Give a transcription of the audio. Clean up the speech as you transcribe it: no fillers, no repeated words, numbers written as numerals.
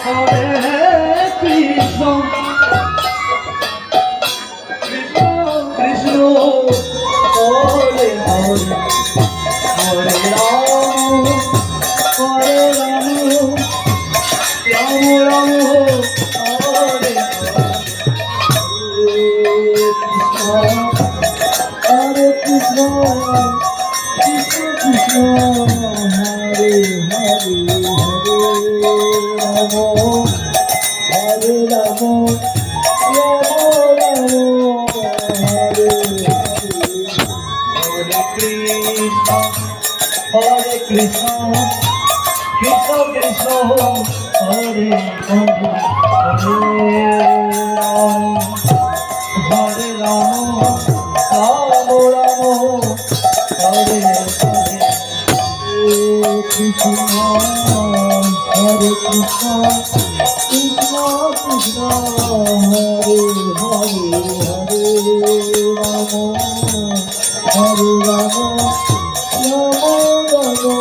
Hare Krishna, Krishna Krishna, Hare Hare, Hare Rama, Hare Rama, Rama Rama, Hare Hare Krishna, Krishna Krishna, Hare Hare, Hare Rama, Rama Rama, Hare Hare, Hare Krishna, Krishna Krishna, Hare Hare, Hare Rama, Rama Rama, Hare Hare, Krishna, Hare Krishna, Krishna Krishna, Hare Hare, Hare Rama, Hare Rama, Rama Rama,